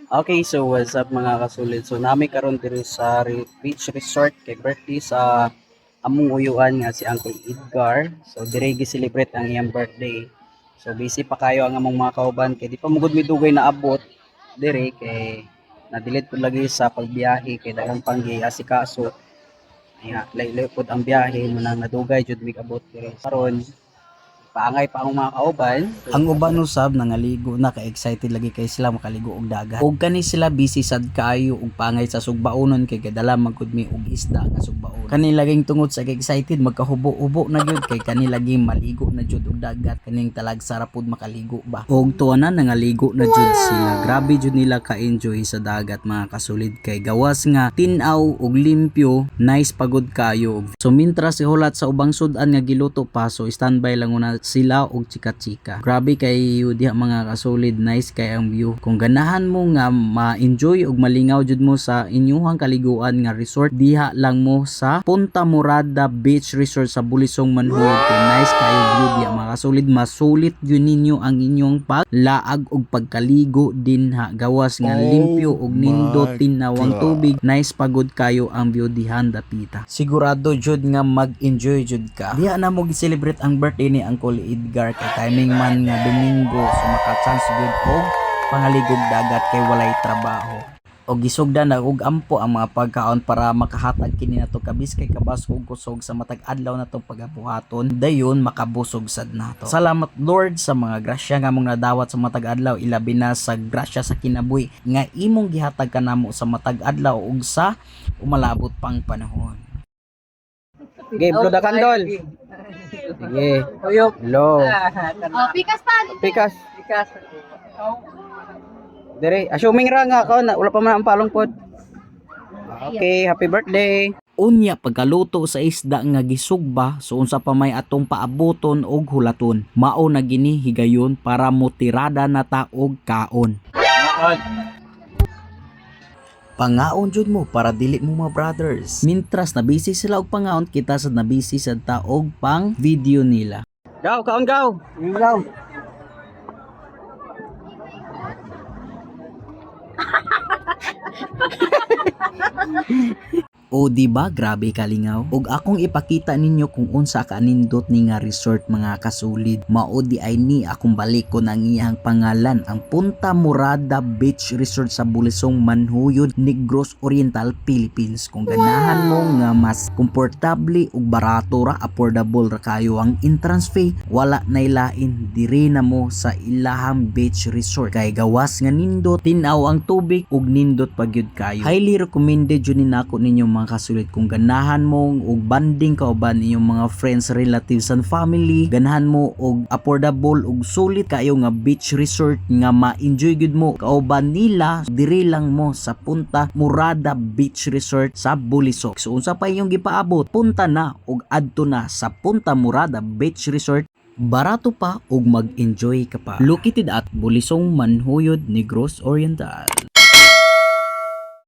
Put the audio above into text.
Okay, so what's up mga kasulit? So nami karon diri sa beach resort kay birthday sa among uyuan nga si Uncle Edgar. So dire gi-celebrate ang iyang birthday. So busy pa kayo ang among mga kauban kay di pa mugod mi dugay na abot dire kay nadilit po lagi sa pagbiyahe kay daghang panggi asikaso. Aya laylay pod ang biyahe mo nang nadugay jud mig abot dire. Karon paangay pa ang mga kauban. Ang uban usab nangaligo na ka-excited lagi kay sila makaligo og dagat. Ug kani sila busy sad kaayo og pangay sa sugbaonon kay kadala magud mi og isda nga sugbaon. Kani laging tungod sa excited magkahubo-ubo na gyud kay kani laging maligo na jud og dagat kaning talag sarapod makaligo ba. Og tuwanan nangaligo na jud sila. Grabe jud nila ka-enjoy sa dagat mga kasulid kay gawas nga tin-aw og limpyo, nice pagod kayo. So mintras ihulat sa ubang sudan nga giluto pa so standby lang una sila og chika-chika. Grabe kay diha mga kasulid, nice kay ang view. Kung ganahan mo nga ma-enjoy og malingaw jud mo sa inyuhang kaliguan nga resort, diha lang mo sa Punta Morada Beach Resort sa Bulisong Manhud. Nice kayo view diha mga kasulid, masulit yun ninyo ang inyong paglaag og pagkaligo din ha. Gawas nga limpyo og nindot tinawang tubig, nice pagod kayo ang view dihan dapita. Sigurado jud nga mag-enjoy jud ka. Diha na mo gi-celebrate ang birthday ni Uncle Edgar kay timing man nga Domingo so maka-chance gyud og pangaligog dagat kay walay trabaho. Og gisugdan na og ampo ang mga pagkaon para makahatag kini nato kabis kay kabasog kusog sa matag adlaw nato pagabuhaton dayon makabusog sad nato. Salamat Lord sa mga grasya nga mong nadawat sa matag adlaw, ilabi na sa grasya sa kinabuhi nga imong gihatag kanamo sa matag adlaw ug sa umalabot pang panahon. Okay, blow the candle. Sige. Hello. Oh, pikas pa. Pikas. Dire, assuming ra nga ka na wala pa man ang palong pod. Okay, happy birthday. Unya pagkaluto sa isda nga gisugba, so unsa pa may atong paaboton og hulaton. Mao na gini higayon para motirada na ta og kaon. Pangaon jud mo para dili mo mga brothers. Mintras na busy sila og pangaon, kita sad na busy sad ta og pang video nila. Gaw, kaon gaw. Gaw. O diba grabe kalingaw? Og akong ipakita ninyo kung unsa kanindot ni nga resort mga kasulid. Mao di ay ni akong balik ko nang iyang pangalan, ang Punta Morada Beach Resort sa Bulisong Manhuyod, Negros Oriental, Philippines. Kung ganahan mo nga mas komportable ug barato ra, affordable ra kayo ang entrance fee, wala nay lain diri na mo sa ilahang beach resort. Kay gawas nga nindot tin-aw ang tubig ug nindot pagyud kayo. Highly recommended jud ni nako ninyo mga kasulit kung ganahan mo og banding kauban inyong mga friends, relatives and family, ganahan mo og affordable ug sulit kayo nga beach resort nga ma-enjoy gud mo kauban nila, diri lang mo sa Punta Morada Beach Resort sa Bulisok. So unsa pa inyong gipaabot, punta na og adto na sa Punta Morada Beach Resort. Barato pa ug mag-enjoy ka pa. Located at Bulisong Manhuyod, Negros Oriental.